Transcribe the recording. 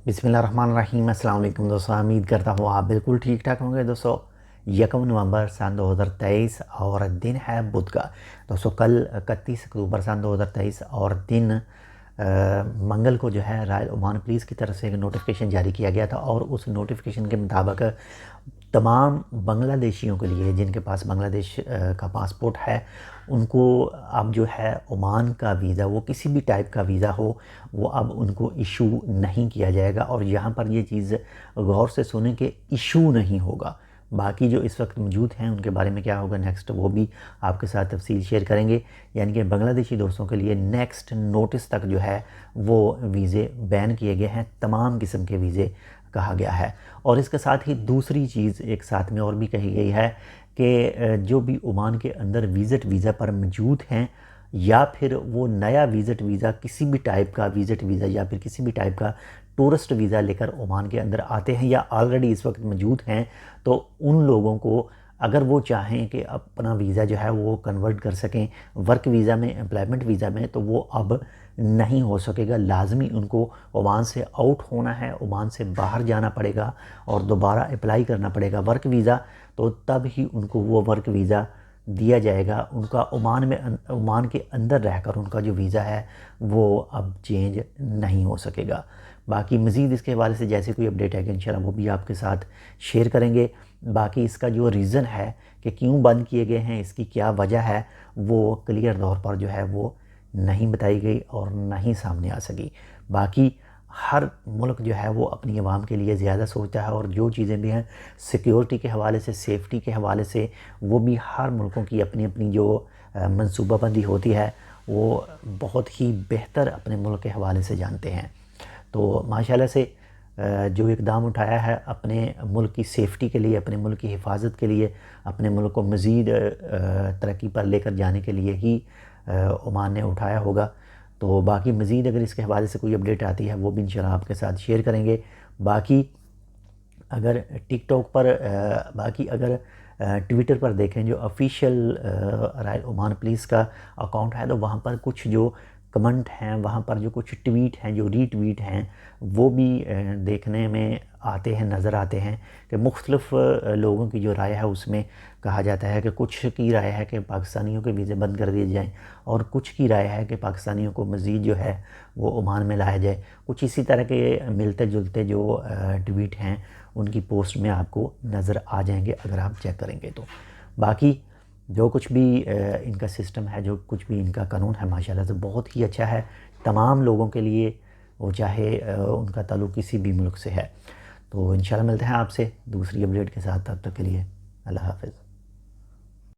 बिस्मिल्लाहिर्रहमानिर्रहीम। अस्सलाम वालेकुम दोस्तों, उम्मीद करता हूँ आप बिल्कुल ठीक ठाक होंगे। दोस्तों 1 नवंबर सन 2023 और दिन है बुध का। दोस्तों कल 31 अक्टूबर सन 2023 और दिन मंगल को जो है रॉयल ओमान पुलिस की तरफ से एक नोटिफिकेशन जारी किया गया था और उस नोटिफिकेशन के मुताबिक तमाम बांग्लादेशियों के लिए जिनके पास बांग्लादेश का पासपोर्ट है उनको अब जो है ओमान का वीज़ा, वो किसी भी टाइप का वीज़ा हो, वो अब उनको इशू नहीं किया जाएगा। और यहाँ पर ये चीज़ गौर से सुने कि इशू नहीं होगा। बाकी जो इस वक्त मौजूद हैं उनके बारे में क्या होगा नेक्स्ट, वो भी आपके साथ तफसील शेयर करेंगे। यानी कि बांग्लादेशी दोस्तों के लिए नेक्स्ट नोटिस तक जो है वो वीज़े बैन किए गए हैं, तमाम किस्म के वीज़े कहा गया है। और इसके साथ ही दूसरी चीज़ एक साथ में और भी कही गई है कि जो भी ओमान के अंदर विज़िट वीज़ा पर मौजूद हैं या फिर वो नया विज़िट वीज़ा, किसी भी टाइप का विज़िट वीज़ा या फिर किसी भी टाइप का टूरिस्ट वीज़ा लेकर ओमान के अंदर आते हैं या ऑलरेडी इस वक्त मौजूद हैं, तो उन लोगों को अगर वो चाहें कि अपना वीज़ा जो है वो कन्वर्ट कर सकें वर्क वीज़ा में, एम्प्लॉयमेंट वीज़ा में, तो वो अब नहीं हो सकेगा। लाजमी उनको ओमान से आउट होना है, ओमान से बाहर जाना पड़ेगा और दोबारा अप्लाई करना पड़ेगा वर्क वीज़ा, तो तब ही उनको वो वर्क वीज़ा दिया जाएगा। उनका ओमान के अंदर रहकर उनका जो वीज़ा है वो अब चेंज नहीं हो सकेगा। बाकी मज़ीद इसके हवाले से जैसे कोई अपडेट है कि इंशाल्लाह वो भी आपके साथ शेयर करेंगे। बाकी इसका जो रीज़न है कि क्यों बंद किए गए हैं, इसकी क्या वजह है, वो क्लियर तौर पर जो है वो नहीं बताई गई और नहीं सामने आ सकी। बाकी हर मुल्क जो है वो अपनी आवाम के लिए ज़्यादा सोचता है और जो चीज़ें भी हैं सिक्योरिटी के हवाले से, सेफ़्टी के हवाले से, वो भी हर मुल्कों की अपनी अपनी जो मनसूबाबंदी होती है वो बहुत ही बेहतर अपने मुल्क के हवाले से जानते हैं। तो माशाल्लाह से जो इक़दाम उठाया है अपने मुल्क की सेफ़्टी के लिए, अपने मुल्क की हिफाजत के लिए, अपने मुल्क को मज़ीद तरक्की पर लेकर जाने के लिए ही ओमान ने उठाया होगा। तो बाकी मज़ीद अगर इसके हवाले से कोई अपडेट आती है वो भी इंशाल्लाह आपके साथ शेयर करेंगे। बाकी अगर टिकटॉक पर बाकी अगर ट्विटर पर देखें जो ऑफिशियल रॉयल ओमान पुलिस का अकाउंट है, तो वहाँ पर कुछ जो कमेंट हैं, वहाँ पर जो कुछ ट्वीट हैं, जो रीट्वीट हैं, वो भी देखने में आते हैं, नज़र आते हैं कि मुख्तलिफ़ लोगों की जो राय है उसमें कहा जाता है कि कुछ की राय है कि पाकिस्तानियों के वीज़े बंद कर दिए जाएं और कुछ की राय है कि पाकिस्तानियों को मज़ीद जो है वो ओमान में लाया जाए। कुछ इसी तरह के मिलते जुलते जो ट्वीट हैं उनकी पोस्ट में आपको नज़र आ जाएंगे अगर आप चेक करेंगे तो। बाकी जो कुछ भी इनका सिस्टम है, जो कुछ भी इनका कानून है, माशाल्लाह से बहुत ही अच्छा है तमाम लोगों के लिए, वो चाहे उनका ताल्लुक़ किसी भी मुल्क से है। तो इंशाल्लाह मिलते हैं आपसे दूसरी अपडेट के साथ, तब तक के लिए अल्लाह हाफ़िज़।